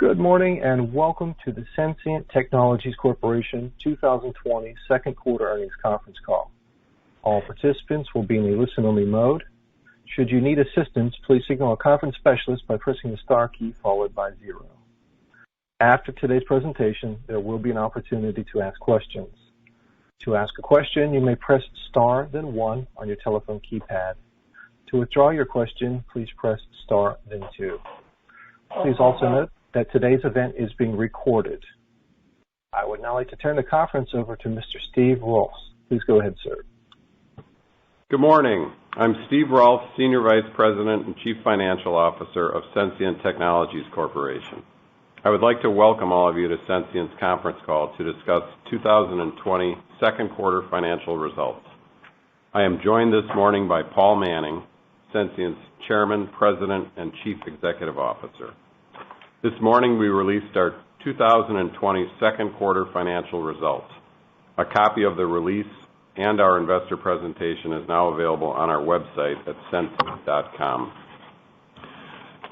Good morning and welcome to the Sensient Technologies Corporation 2020 second quarter earnings conference call. All participants will be in a listen-only mode. Should you need assistance, please signal a conference specialist by pressing the star key followed by 0. After today's presentation, there will be an opportunity to ask questions. To ask a question, you may press star then 1 on your telephone keypad. To withdraw your question, please press star then 2. Please also note that today's event is being recorded. I would now like to turn the conference over to Mr. Steve Rolfs. Please go ahead, sir. Good morning. I'm Steve Rolfs, Senior Vice President and Chief Financial Officer of Sensient Technologies Corporation. I would like to welcome all of you to Sensient's conference call to discuss 2020 second quarter financial results. I am joined this morning by Paul Manning, Sensient's Chairman, President, and Chief Executive Officer. This morning we released our 2020 second quarter financial results. A copy of the release and our investor presentation is now available on our website at sensient.com.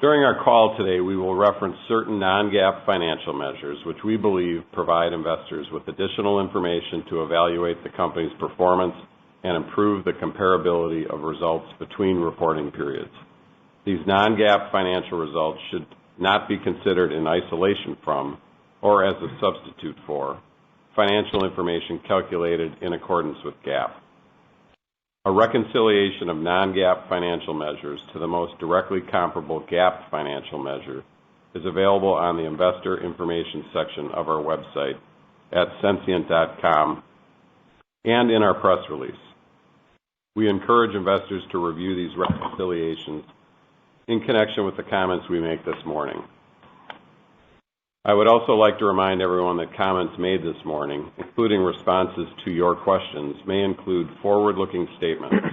During our call today, we will reference certain non-GAAP financial measures which we believe provide investors with additional information to evaluate the company's performance and improve the comparability of results between reporting periods. These non-GAAP financial results should not be considered in isolation from or as a substitute for financial information calculated in accordance with GAAP. A reconciliation of non-GAAP financial measures to the most directly comparable GAAP financial measure is available on the investor information section of our website at sensient.com and in our press release. We encourage investors to review these reconciliations in connection with the comments we make this morning. I would also like to remind everyone that comments made this morning, including responses to your questions, may include forward-looking statements.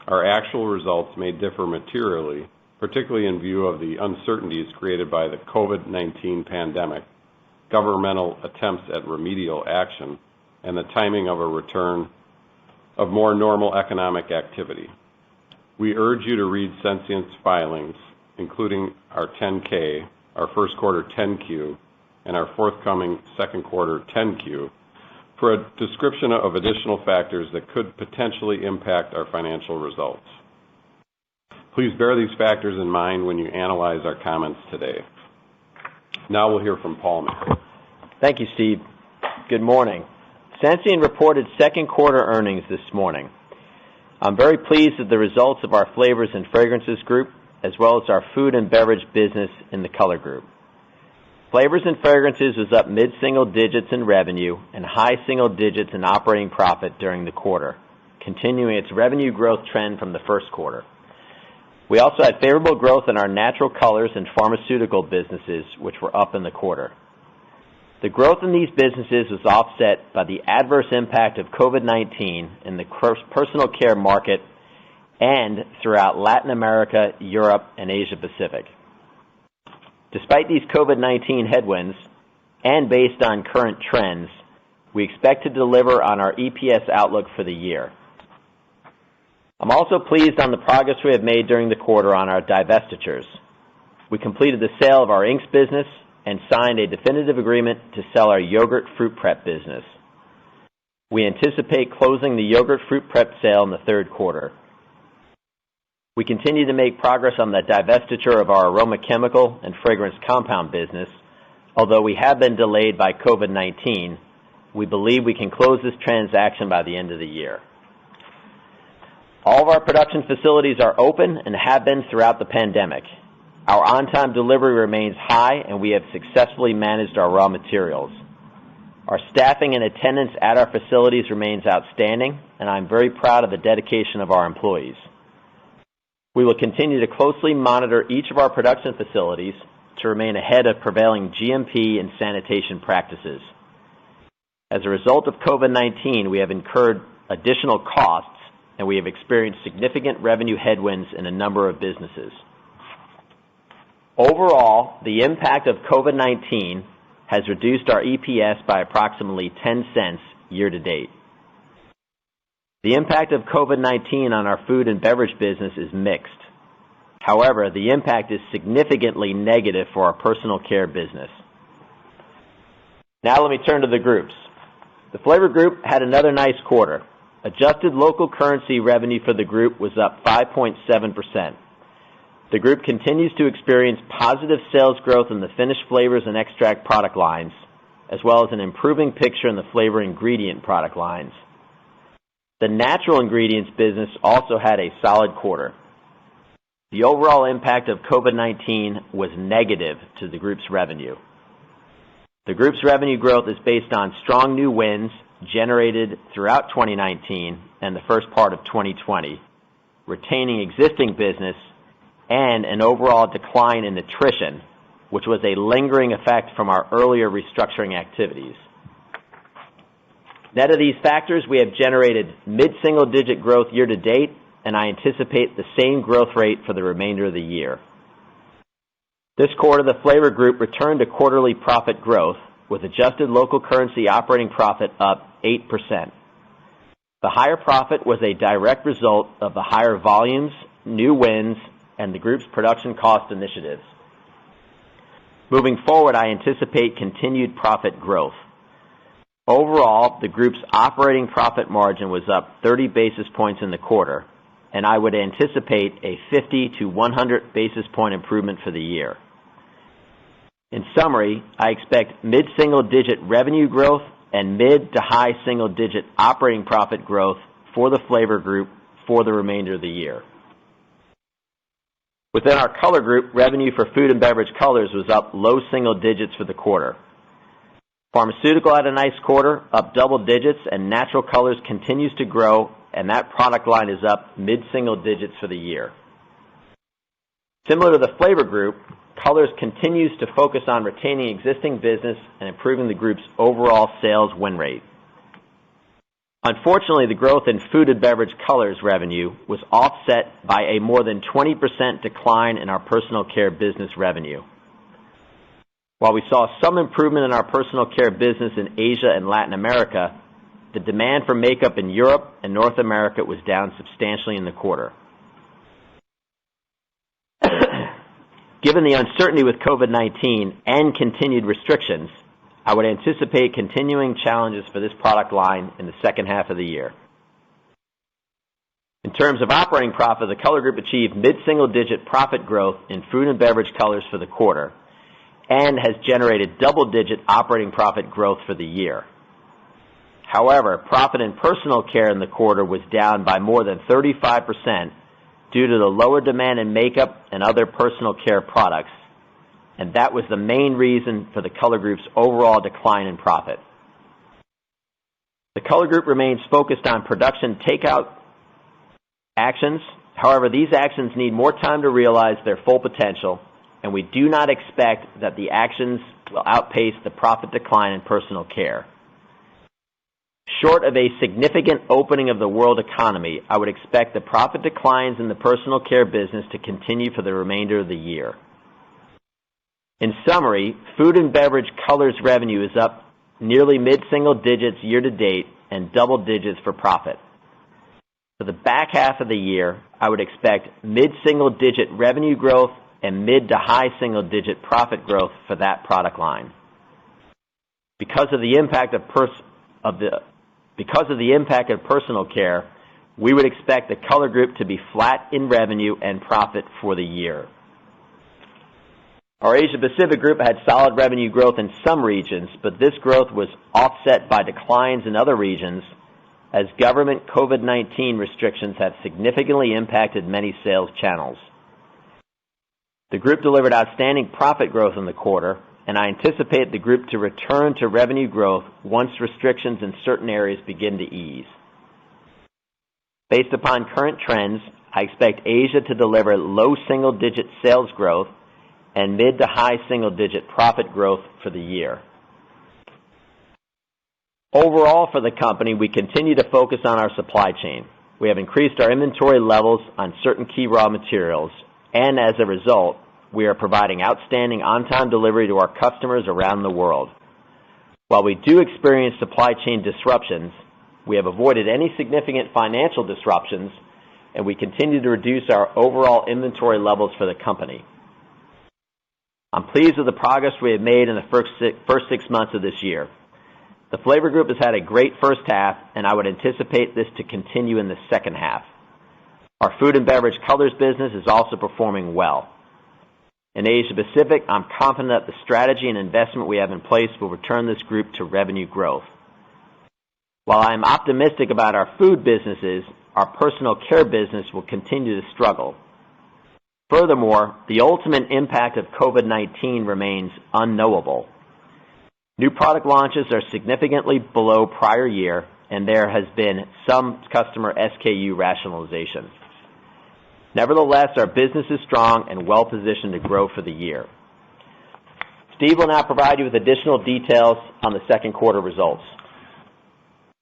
Our actual results may differ materially, particularly in view of the uncertainties created by the COVID-19 pandemic, governmental attempts at remedial action, and the timing of a return of more normal economic activity. We urge you to read Sensient's filings, including our 10-K, our first quarter 10-Q, and our forthcoming second quarter 10-Q, for a description of additional factors that could potentially impact our financial results. Please bear these factors in mind when you analyze our comments today. Now we'll hear from Paul Manning. Thank you, Steve. Good morning. Sensient reported second quarter earnings this morning. I'm very pleased with the results of our Flavors and Fragrances group, as well as our food and beverage business in the Color group. Flavors and Fragrances was up mid-single digits in revenue and high single digits in operating profit during the quarter, continuing its revenue growth trend from the first quarter. We also had favorable growth in our natural colors and pharmaceutical businesses, which were up in the quarter. The growth in these businesses was offset by the adverse impact of COVID-19 in the personal care market and throughout Latin America, Europe, and Asia Pacific. Despite these COVID-19 headwinds, and based on current trends, we expect to deliver on our EPS outlook for the year. I'm also pleased on the progress we have made during the quarter on our divestitures. We completed the sale of our inks business and signed a definitive agreement to sell our yogurt fruit prep business. We anticipate closing the yogurt fruit prep sale in the third quarter. We continue to make progress on the divestiture of our aroma chemical and fragrance compound business. Although we have been delayed by COVID-19, we believe we can close this transaction by the end of the year. All of our production facilities are open and have been throughout the pandemic. Our on-time delivery remains high, and we have successfully managed our raw materials. Our staffing and attendance at our facilities remains outstanding, and I'm very proud of the dedication of our employees. We will continue to closely monitor each of our production facilities to remain ahead of prevailing GMP and sanitation practices. As a result of COVID-19, we have incurred additional costs, and we have experienced significant revenue headwinds in a number of businesses. Overall, the impact of COVID-19 has reduced our EPS by approximately 10 cents year to date. The impact of COVID-19 on our food and beverage business is mixed. However, the impact is significantly negative for our personal care business. Now let me turn to the groups. The Flavor Group had another nice quarter. Adjusted local currency revenue for the group was up 5.7%. The group continues to experience positive sales growth in the finished flavors and extract product lines, as well as an improving picture in the flavor ingredient product lines. The natural ingredients business also had a solid quarter. The overall impact of COVID-19 was negative to the group's revenue. The group's revenue growth is based on strong new wins generated throughout 2019 and the first part of 2020, retaining existing business, and an overall decline in attrition, which was a lingering effect from our earlier restructuring activities. Net of these factors, we have generated mid-single-digit growth year-to-date, and I anticipate the same growth rate for the remainder of the year. This quarter, the Flavor Group returned to quarterly profit growth, with adjusted local currency operating profit up 8%. The higher profit was a direct result of the higher volumes, new wins, and the group's production cost initiatives. Moving forward, I anticipate continued profit growth. Overall, the group's operating profit margin was up 30 basis points in the quarter, and I would anticipate a 50 to 100 basis point improvement for the year. In summary, I expect mid-single-digit revenue growth and mid to high single-digit operating profit growth for the Flavor Group for the remainder of the year. Within our Color Group, revenue for food and beverage colors was up low single digits for the quarter. Pharmaceutical had a nice quarter, up double digits, and natural colors continues to grow, and that product line is up mid-single digits for the year. Similar to the Flavor Group, Colors continues to focus on retaining existing business and improving the group's overall sales win rate. Unfortunately, the growth in food and beverage colors revenue was offset by a more than 20% decline in our personal care business revenue. While we saw some improvement in our personal care business in Asia and Latin America, the demand for makeup in Europe and North America was down substantially in the quarter. Given the uncertainty with COVID-19 and continued restrictions, I would anticipate continuing challenges for this product line in the second half of the year. In terms of operating profit, the Color Group achieved mid-single-digit profit growth in food and beverage colors for the quarter and has generated double-digit operating profit growth for the year. However, profit in personal care in the quarter was down by more than 35% due to the lower demand in makeup and other personal care products, and that was the main reason for the Color Group's overall decline in profit. The Color Group remains focused on production takeout actions. However, these actions need more time to realize their full potential, and we do not expect that the actions will outpace the profit decline in personal care. Short of a significant opening of the world economy, I would expect the profit declines in the personal care business to continue for the remainder of the year. In summary, food and beverage colors revenue is up nearly mid-single digits year-to-date and double digits for profit. For the back half of the year, I would expect mid-single-digit revenue growth and mid to high single-digit profit growth for that product line. Because of the impact of personal care, we would expect the Color Group to be flat in revenue and profit for the year. Our Asia Pacific Group had solid revenue growth in some regions, but this growth was offset by declines in other regions as government COVID-19 restrictions have significantly impacted many sales channels. The group delivered outstanding profit growth in the quarter, and I anticipate the group to return to revenue growth once restrictions in certain areas begin to ease. Based upon current trends, I expect Asia to deliver low single-digit sales growth and mid to high single-digit profit growth for the year. Overall, for the company, we continue to focus on our supply chain. We have increased our inventory levels on certain key raw materials, and as a result, we are providing outstanding on-time delivery to our customers around the world. While we do experience supply chain disruptions, we have avoided any significant financial disruptions and we continue to reduce our overall inventory levels for the company. I'm pleased with the progress we have made in the first 6 months of this year. The Flavor Group has had a great first half, and I would anticipate this to continue in the second half. Our food and beverage colors business is also performing well. In Asia Pacific, I'm confident that the strategy and investment we have in place will return this group to revenue growth. While I am optimistic about our food businesses, our personal care business will continue to struggle. Furthermore, the ultimate impact of COVID-19 remains unknowable. New product launches are significantly below prior year, and there has been some customer SKU rationalization. Nevertheless, our business is strong and well-positioned to grow for the year. Steve will now provide you with additional details on the second quarter results.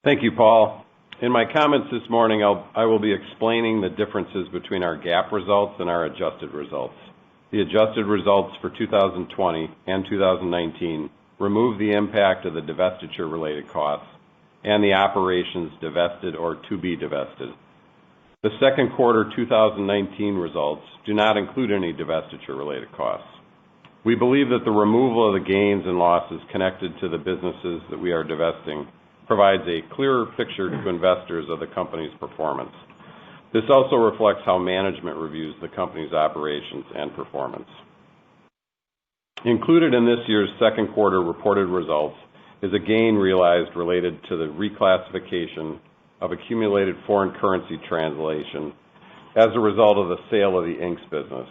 Thank you, Paul. In my comments this morning, I will be explaining the differences between our GAAP results and our adjusted results. The adjusted results for 2020 and 2019 remove the impact of the divestiture-related costs and the operations divested or to be divested. The second quarter 2019 results do not include any divestiture-related costs. We believe that the removal of the gains and losses connected to the businesses that we are divesting provides a clearer picture to investors of the company's performance. This also reflects how management reviews the company's operations and performance. Included in this year's second quarter reported results is a gain realized related to the reclassification of accumulated foreign currency translation as a result of the sale of the inks business,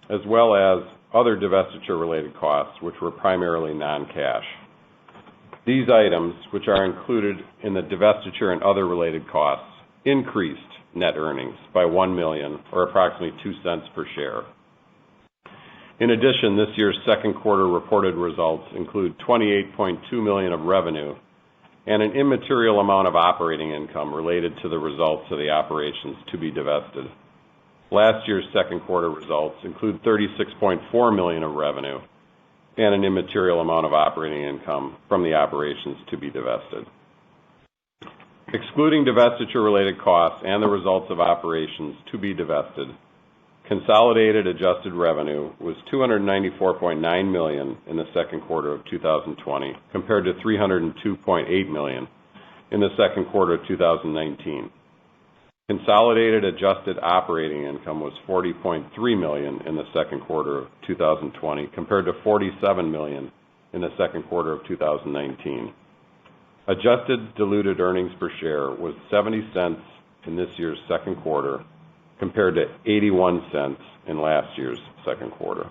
as well as other divestiture-related costs, which were primarily non-cash. These items, which are included in the divestiture and other related costs, increased net earnings by $1 million, or approximately 2 cents per share. In addition, this year's second quarter reported results include $28.2 million of revenue and an immaterial amount of operating income related to the results of the operations to be divested. Last year's second quarter results include $36.4 million of revenue and an immaterial amount of operating income from the operations to be divested. Excluding divestiture-related costs and the results of operations to be divested, consolidated adjusted revenue was $294.9 million in the second quarter of 2020, compared to $302.8 million in the second quarter of 2019. Consolidated adjusted operating income was $40.3 million in the second quarter of 2020, compared to $47 million in the second quarter of 2019. Adjusted diluted earnings per share was 70 cents in this year's second quarter, compared to 81 cents in last year's second quarter.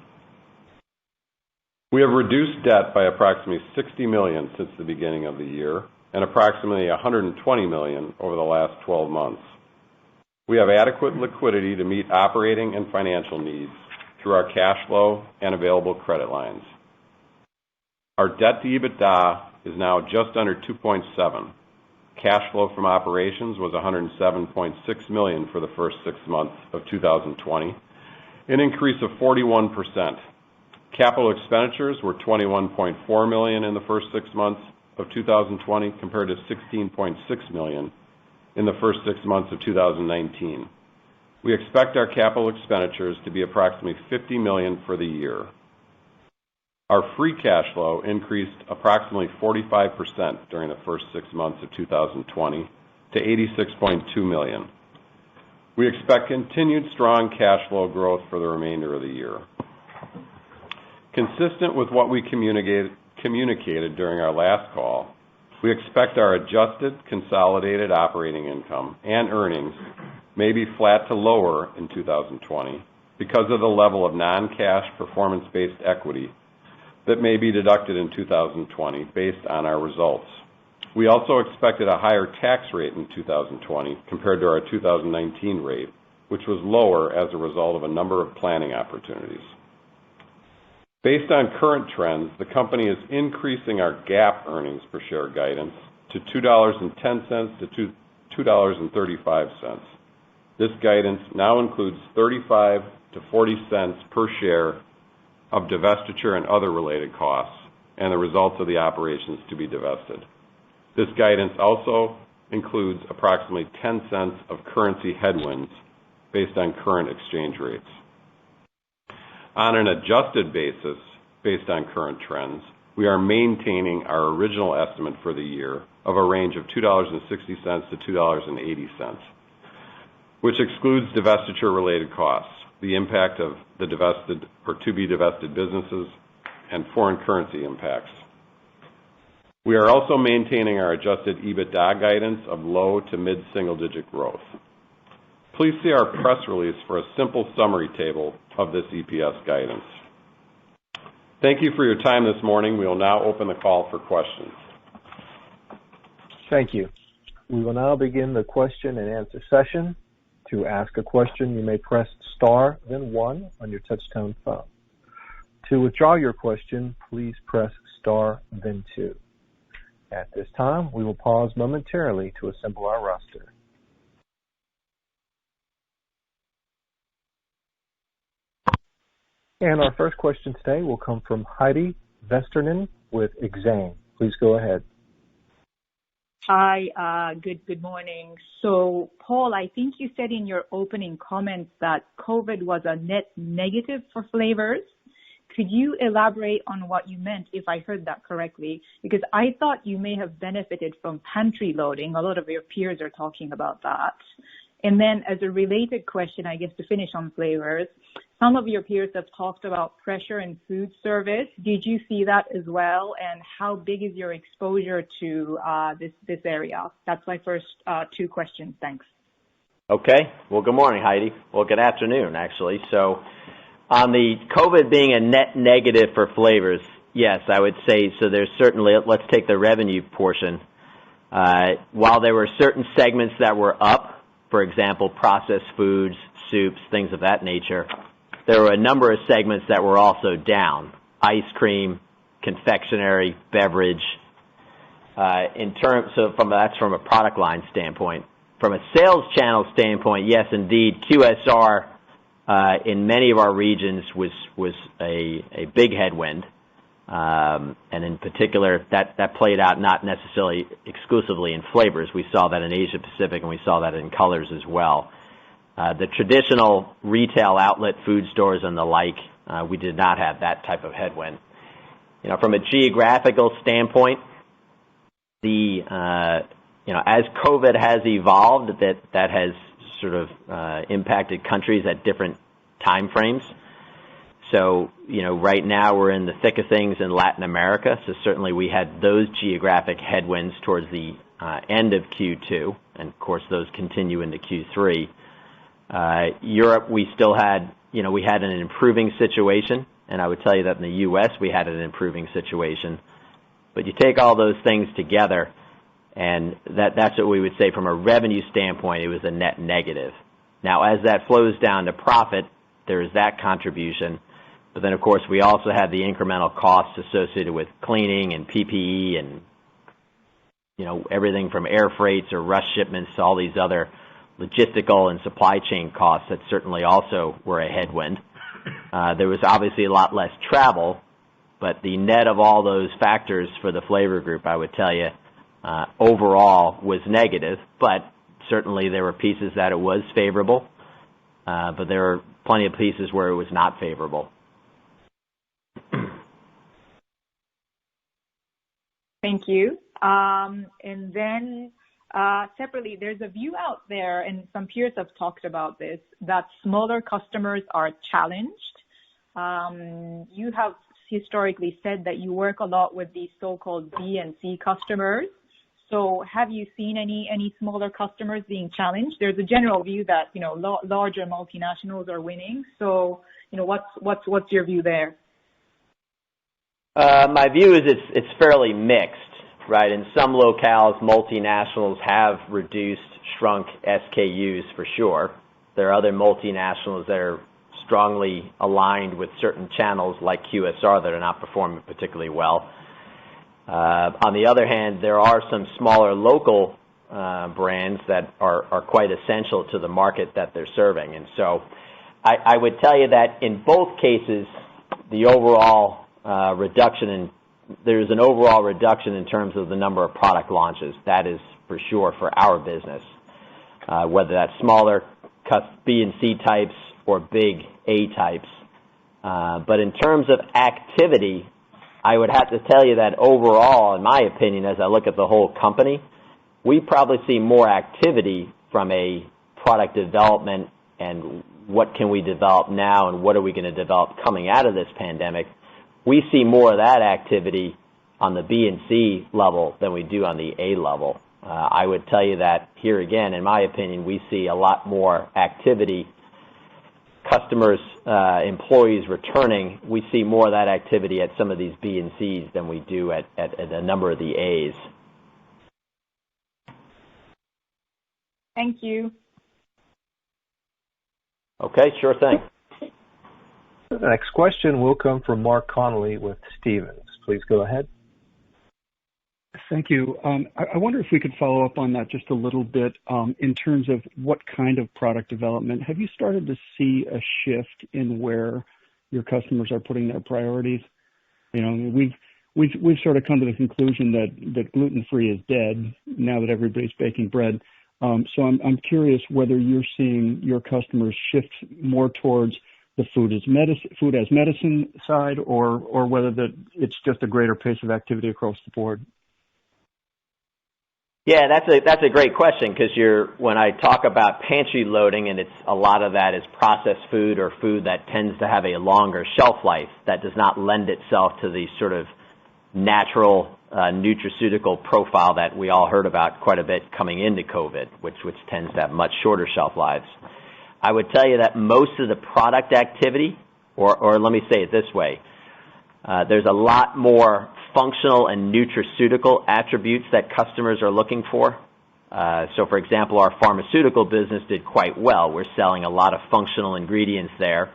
We have reduced debt by approximately $60 million since the beginning of the year and approximately $120 million over the last 12 months. We have adequate liquidity to meet operating and financial needs through our cash flow and available credit lines. Our debt to EBITDA is now just under 2.7. Cash flow from operations was $107.6 million for the first 6 months of 2020, an increase of 41%. Capital expenditures were $21.4 million in the first 6 months of 2020, compared to $16.6 million in the first 6 months of 2019. We expect our capital expenditures to be approximately $50 million for the year. Our free cash flow increased approximately 45% during the first 6 months of 2020 to $86.2 million. We expect continued strong cash flow growth for the remainder of the year. Consistent with what we communicated during our last call, we expect our adjusted consolidated operating income and earnings may be flat to lower in 2020 because of the level of non-cash performance-based equity that may be deducted in 2020 based on our results. We also expected a higher tax rate in 2020 compared to our 2019 rate, which was lower as a result of a number of planning opportunities. Based on current trends, the company is increasing our GAAP earnings per share guidance to $2.10 to $2.35. This guidance now includes 35 to 40 cents per share of divestiture and other related costs and the results of the operations to be divested. This guidance also includes approximately 10 cents of currency headwinds based on current exchange rates. On an adjusted basis, based on current trends, we are maintaining our original estimate for the year of a range of $2.60 to $2.80, which excludes divestiture-related costs, the impact of the divested or to-be-divested businesses, and foreign currency impacts. We are also maintaining our adjusted EBITDA guidance of low to mid-single-digit growth. Please see our press release for a simple summary table of this EPS guidance. Thank you for your time this morning. We will now open the call for questions. Thank you. We will now begin the question and answer session. To ask a question, you may press star, then 1 on your touch-tone phone. To withdraw your question, please press star, then 2. At this time, we will pause momentarily to assemble our roster. And our first question today will come from Heidi Vesterinen with Exane. Please go ahead. Hi, good morning. So, Paul, I think you said in your opening comments that COVID was a net negative for flavors. Could you elaborate on what you meant, if I heard that correctly? Because I thought you may have benefited from pantry loading. A lot of your peers are talking about that. And then as a related question, I guess to finish on flavors, some of your peers have talked about pressure in food service. Did you see that as well? And how big is your exposure to this area? That's my first 2 questions. Thanks. Okay. Well, good morning, Heidi. Well, good afternoon, actually. So on the COVID being a net negative for flavors, yes, I would say so. There's certainly, let's take the revenue portion. While there were certain segments that were up, for example, processed foods, soups, things of that nature, there were a number of segments that were also down. Ice cream, confectionery, beverage. That's from a product line standpoint. From a sales channel standpoint, yes, indeed, QSR in many of our regions was a big headwind. And in particular, that played out not necessarily exclusively in flavors. We saw that in Asia Pacific, and we saw that in colors as well. The traditional retail outlet food stores and the like, we did not have that type of headwind. From a geographical standpoint, as COVID has evolved, that has sort of impacted countries at different time frames. So, right now we're in the thick of things in Latin America, so certainly we had those geographic headwinds towards the end of Q2, and of course those continue into Q3. Europe, we still had, we had an improving situation, and I would tell you that in the U.S. we had an improving situation. But you take all those things together, and that's what we would say from a revenue standpoint, it was a net negative. Now, as that flows down to profit, there is that contribution. But then, of course, we also have the incremental costs associated with cleaning and PPE and, everything from air freights or rush shipments to all these other logistical and supply chain costs that certainly also were a headwind. There was obviously a lot less travel, but the net of all those factors for the flavor group, I would tell you, overall was negative, but certainly there were pieces that it was favorable, but there were plenty of pieces where it was not favorable. Thank you. And then separately, there's a view out there, and some peers have talked about this, that smaller customers are challenged. You have historically said that you work a lot with these so-called B and C customers. So have you seen any smaller customers being challenged? There's a general view that, larger multinationals are winning. So, what's your view there? My view is it's fairly mixed, right? In some locales, multinationals have shrunk SKUs for sure. There are other multinationals that are strongly aligned with certain channels like QSR that are not performing particularly well. On the other hand, there are some smaller local brands that are quite essential to the market that they're serving. And so I would tell you that in both cases, the overall there's an overall reduction in terms of the number of product launches. That is for sure for our business. Whether that's smaller B and C types or big A types. But in terms of activity, I would have to tell you that overall, in my opinion, as I look at the whole company, we probably see more activity from a product development and what can we develop now and what are we going to develop coming out of this pandemic. We see more of that activity on the B and C level than we do on the A level. I would tell you that here again, in my opinion, we see a lot more activity, customers, employees returning. We see more of that activity at some of these B and Cs than we do at a number of the As. Thank you. Okay, sure thing. The next question will come from Mark Connolly with Stephens. Please go ahead. Thank you. I wonder if we could follow up on that just a little bit in terms of what kind of product development. Have you started to see a shift in where your customers are putting their priorities? You know, we've sort of come to the conclusion that gluten-free is dead now that everybody's baking bread. So I'm curious whether you're seeing your customers shift more towards the food as medicine side, or whether that it's just a greater pace of activity across the board. Yeah, that's a great question, because when I talk about pantry loading, and a lot of that is processed food or food that tends to have a longer shelf life that does not lend itself to the sort of natural nutraceutical profile that we all heard about quite a bit coming into COVID, which tends to have much shorter shelf lives. I would tell you that most of the product activity, or let me say it this way, there's a lot more functional and nutraceutical attributes that customers are looking for. So, for example, our pharmaceutical business did quite well. We're selling a lot of functional ingredients there,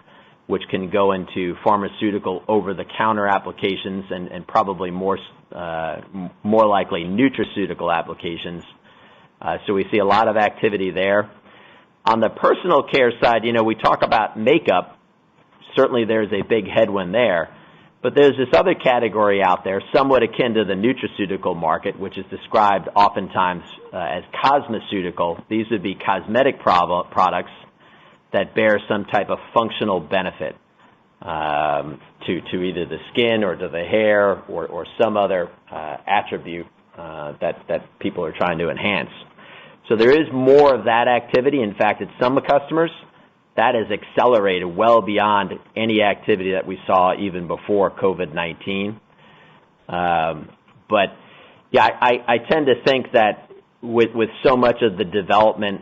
which can go into pharmaceutical over-the-counter applications and probably more likely nutraceutical applications. So we see a lot of activity there. On the personal care side, we talk about makeup. Certainly there's a big headwind there. But there's this other category out there, somewhat akin to the nutraceutical market, which is described oftentimes as cosmeceutical. These would be cosmetic products that bear some type of functional benefit to either the skin or to the hair or some other attribute that people are trying to enhance. So there is more of that activity. In fact, at some customers, that has accelerated well beyond any activity that we saw even before COVID-19. But yeah, I tend to think that with so much of the development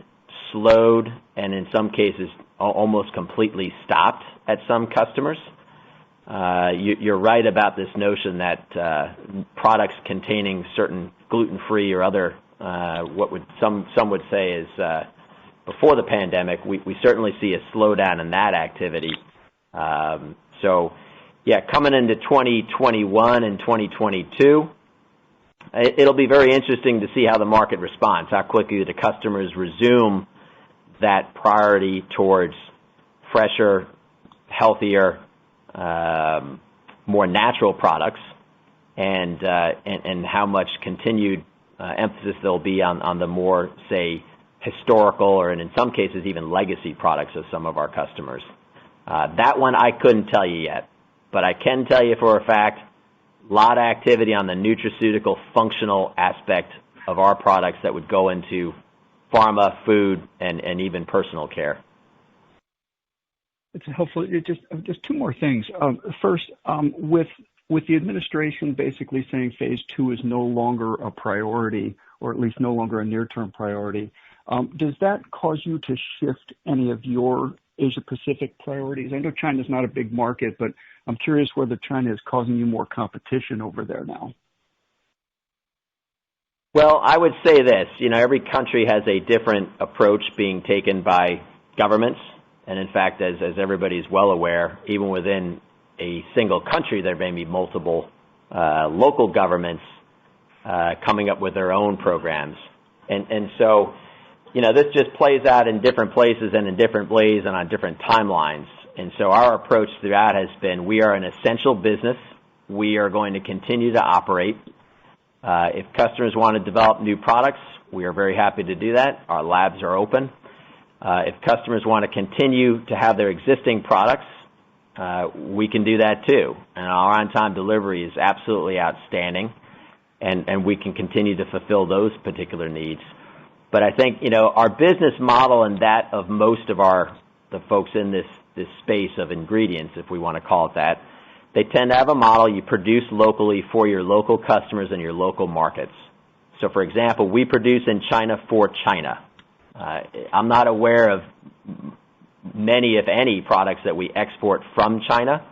slowed and in some cases almost completely stopped at some customers, you're right about this notion that products containing certain gluten-free or other some would say is before the pandemic, we certainly see a slowdown in that activity. So, yeah, coming into 2021 and 2022, it'll be very interesting to see how the market responds, how quickly the customers resume that priority towards fresher, healthier, more natural products, and how much continued emphasis there'll be on the more, say, historical or in some cases even legacy products of some of our customers. That one I couldn't tell you yet, but I can tell you for a fact, a lot of activity on the nutraceutical functional aspect of our products that would go into pharma, food, and even personal care. It's helpful. Just two more things. First, with the administration basically saying phase 2 is no longer a priority, or at least no longer a near-term priority, does that cause you to shift any of your Asia-Pacific priorities? I know China's not a big market, but I'm curious whether China is causing you more competition over there now. Well, I would say this. Every country has a different approach being taken by governments. And in fact, as everybody's well aware, even within a single country, there may be multiple local governments coming up with their own programs. And so, this just plays out in different places and in different ways and on different timelines. And so our approach throughout has been, we are an essential business. We are going to continue to operate. If customers want to develop new products, we are very happy to do that. Our labs are open. If customers want to continue to have their existing products, we can do that too. And our on-time delivery is absolutely outstanding, and we can continue to fulfill those particular needs. But I think, our business model and that of most of the folks in this space of ingredients, if we want to call it that, they tend to have a model you produce locally for your local customers and your local markets. So, for example, we produce in China for China. I'm not aware of many, if any, products that we export from China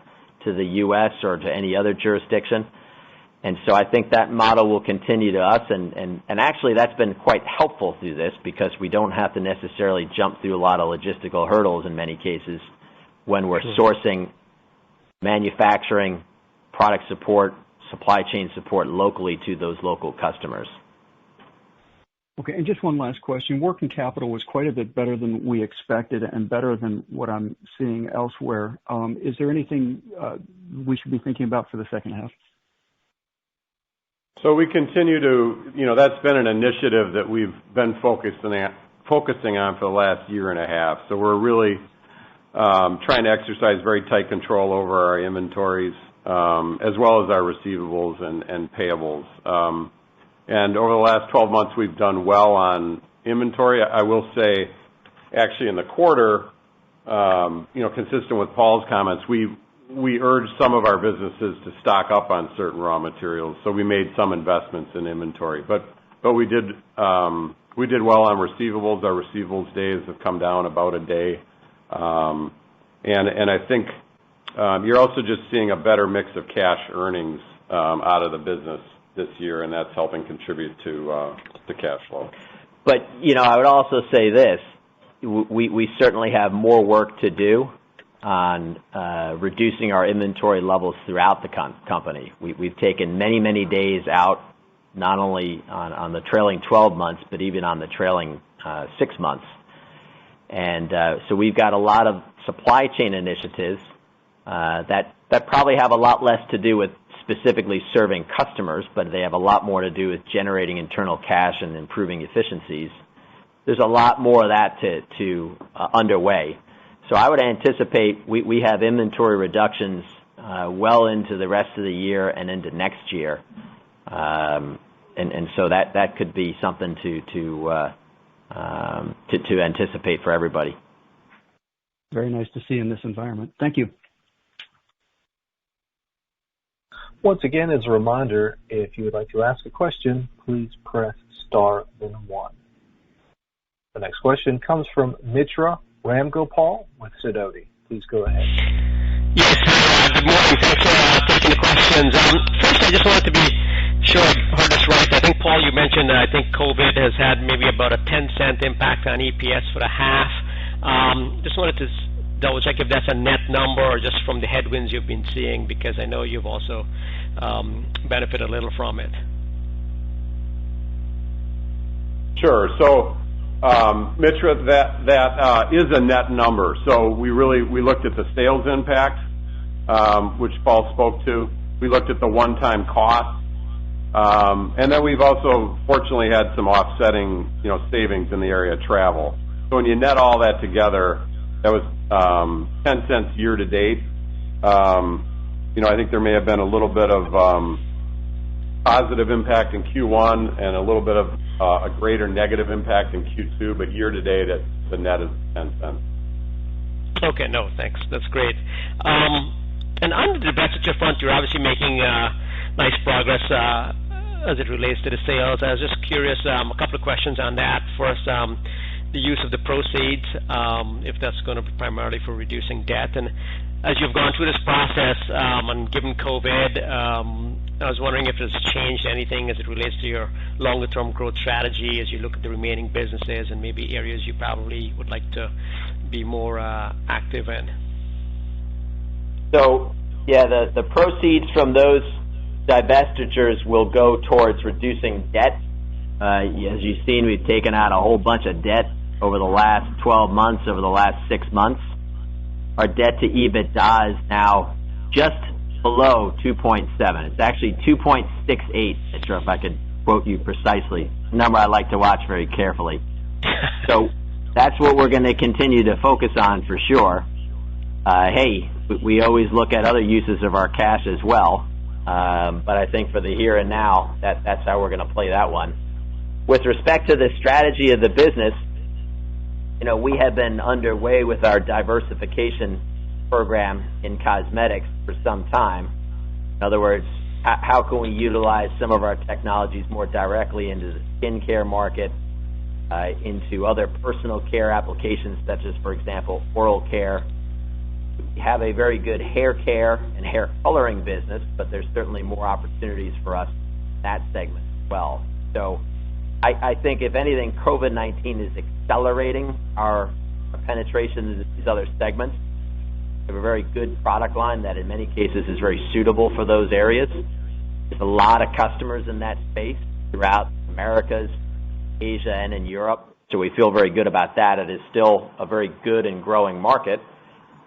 to the U.S. or to any other jurisdiction. And so I think that model will continue to us, and actually that's been quite helpful through this because we don't have to necessarily jump through a lot of logistical hurdles in many cases when we're sourcing, manufacturing, product support, supply chain support locally to those local customers. Okay, and just one last question. Working capital was quite a bit better than we expected and better than what I'm seeing elsewhere. Is there anything we should be thinking about for the second half? So we continue to, that's been an initiative that we've been focusing on for the last year and a half. So we're really trying to exercise very tight control over our inventories, as well as our receivables and payables. And over the last 12 months, we've done well on inventory. I will say, actually, in the quarter, consistent with Paul's comments, we urged some of our businesses to stock up on certain raw materials, so we made some investments in inventory. But we did well on receivables. Our receivables days have come down about a day, and I think you're also just seeing a better mix of cash earnings out of the business this year, and that's helping contribute to cash flow. But I would also say this: we certainly have more work to do on reducing our inventory levels throughout the company. We've taken many days out, not only on the trailing 12 months, but even on the trailing 6 months. And so we've got a lot of supply chain initiatives that probably have a lot less to do with specifically serving customers, but they have a lot more to do with generating internal cash and improving efficiencies. There's a lot more of that to underway. So I would anticipate we have inventory reductions well into the rest of the year and into next year, and so that could be something to anticipate for everybody. Very nice to see in this environment. Thank you. Once again, as a reminder, if you would like to ask a question, please press star then 1. The next question comes from Mitra Ramgopal with Sidoti. Please go ahead. Yes, good morning. Thanks for taking the questions. First, I just wanted to be sure I heard this right. I think, Paul, you mentioned that I think COVID has had maybe about a 10-cent impact on EPS for the half. Just wanted to double check if that's a net number or just from the headwinds you've been seeing, because I know you've also benefited a little from it. Sure. So, Mitra, that is a net number. So we looked at the sales impact, which Paul spoke to. We looked at the one-time cost, and then we've also fortunately had some offsetting, savings in the area of travel. So when you net all that together, that was 10 cents year to date. I think there may have been a little bit of positive impact in Q1 and a little bit of a greater negative impact in Q2, but year to date, the net is 10 cents. Okay, no, thanks. That's great. And on the divestiture front, you're obviously making nice progress as it relates to the sales. I was just curious, a couple of questions on that. First, the use of the proceeds, if that's going to be primarily for reducing debt. And as you've gone through this process, and given COVID, I was wondering if it's changed anything as it relates to your longer-term growth strategy as you look at the remaining businesses and maybe areas you probably would like to be more active in. So, yeah, the proceeds from those divestitures will go towards reducing debt. As you've seen, we've taken out a whole bunch of debt over the last 12 months, over the last 6 months. Our debt to EBITDA is now just below 2.7. It's actually 2.68, if I could quote you precisely, a number I like to watch very carefully. So that's what we're going to continue to focus on for sure. Hey, we always look at other uses of our cash as well, but I think for the here and now, that's how we're going to play that one. With respect to the strategy of the business, we have been underway with our diversification program in cosmetics for some time. In other words, how can we utilize some of our technologies more directly into the skincare market, into other personal care applications such as, for example, oral care. We have a very good hair care and hair coloring business, but there's certainly more opportunities for us in that segment as well. So I think, if anything, COVID-19 is accelerating our penetration into these other segments. We have a very good product line that in many cases is very suitable for those areas. There's a lot of customers in that space throughout Americas, Asia, and in Europe. So we feel very good about that. It is still a very good and growing market.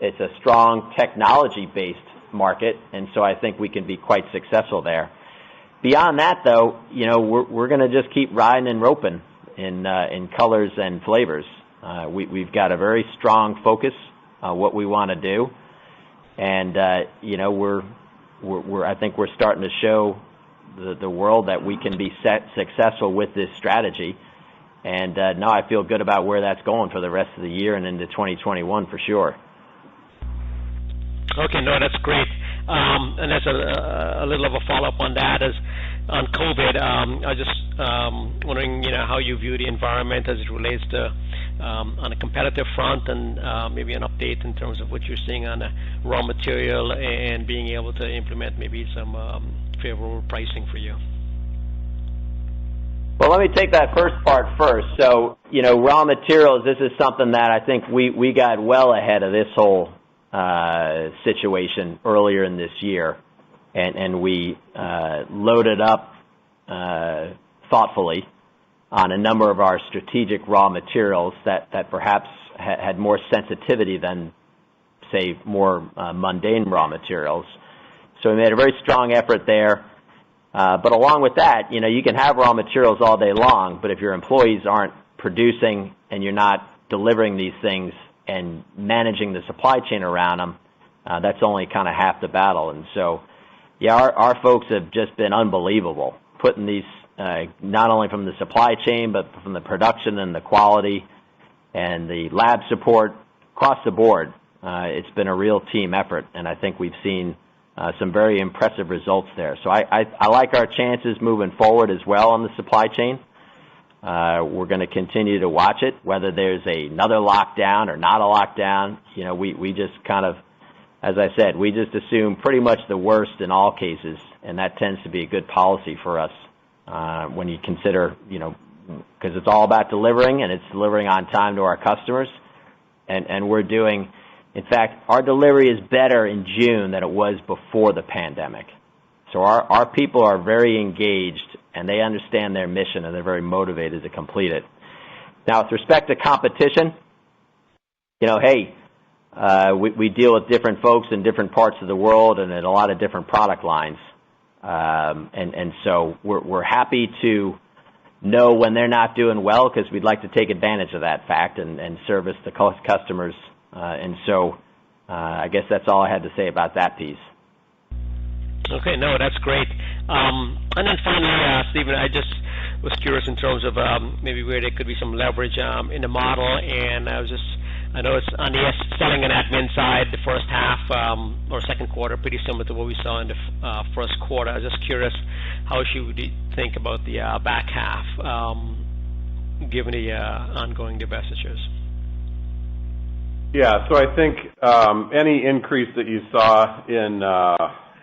It's a strong technology-based market, and so I think we can be quite successful there. Beyond that, though, we're going to just keep riding and roping in colors and flavors. We've got a very strong focus on what we want to do, and I think we're starting to show the world that we can be successful with this strategy. And no, I feel good about where that's going for the rest of the year and into 2021 for sure. Okay, no, that's great. And that's a little of a follow-up on that is on COVID. I was just wondering, how you view the environment as it relates to on a competitive front, and maybe an update in terms of what you're seeing on the raw material and being able to implement maybe some favorable pricing for you. Well, let me take that first part first. So, raw materials, this is something that I think we got well ahead of this whole situation earlier in this year, and we loaded up thoughtfully on a number of our strategic raw materials that perhaps had more sensitivity than, say, more mundane raw materials. So we made a very strong effort there. But along with that, you can have raw materials all day long, but if your employees aren't producing and you're not delivering these things and managing the supply chain around them, that's only kind of half the battle. And so, yeah, our folks have just been unbelievable, putting these, not only from the supply chain, but from the production and the quality and the lab support across the board. It's been a real team effort, and I think we've seen some very impressive results there. So I like our chances moving forward as well on the supply chain. We're going to continue to watch it, whether there's another lockdown or not a lockdown. We just kind of, as I said, we just assume pretty much the worst in all cases, and that tends to be a good policy for us when you consider, because it's all about delivering, and it's delivering on time to our customers, and we're doing. In fact, our delivery is better in June than it was before the pandemic. So our people are very engaged, and they understand their mission, and they're very motivated to complete it. Now, with respect to competition, we deal with different folks in different parts of the world and in a lot of different product lines. And so we're happy to know when they're not doing well, because we'd like to take advantage of that fact and service the customers. And so I guess that's all I had to say about that piece. Okay, no, that's great. And then finally, Stephen, I just was curious in terms of maybe where there could be some leverage in the model, and I know it's on the selling and admin side, the first half or second quarter, pretty similar to what we saw in the first quarter. I was just curious, how should we think about the back half, given the ongoing divestitures? Yeah, so I think any increase that you saw in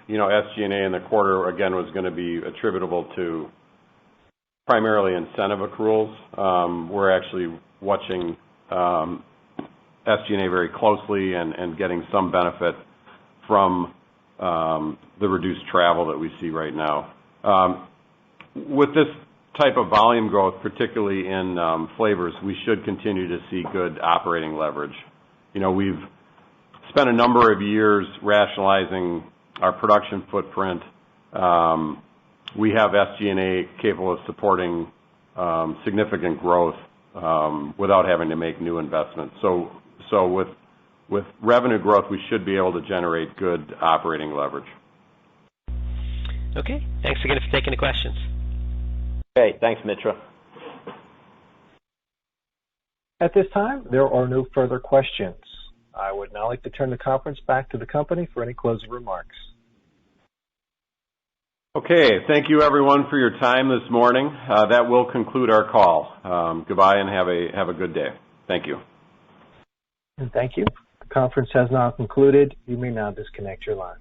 SG&A in the quarter, again, was going to be attributable to primarily incentive accruals. We're actually watching SG&A very closely and getting some benefit from the reduced travel that we see right now. With this type of volume growth, particularly in flavors, we should continue to see good operating leverage. We've spent a number of years rationalizing our production footprint. We have SG&A capable of supporting significant growth without having to make new investments. So with revenue growth, we should be able to generate good operating leverage. Okay. Thanks again for taking the questions. Okay. Thanks, Mitra. At this time, there are no further questions. I would now like to turn the conference back to the company for any closing remarks. Okay. Thank you, everyone, for your time this morning. That will conclude our call. Goodbye and have a good day. Thank you. And thank you. The conference has now concluded. You may now disconnect your line.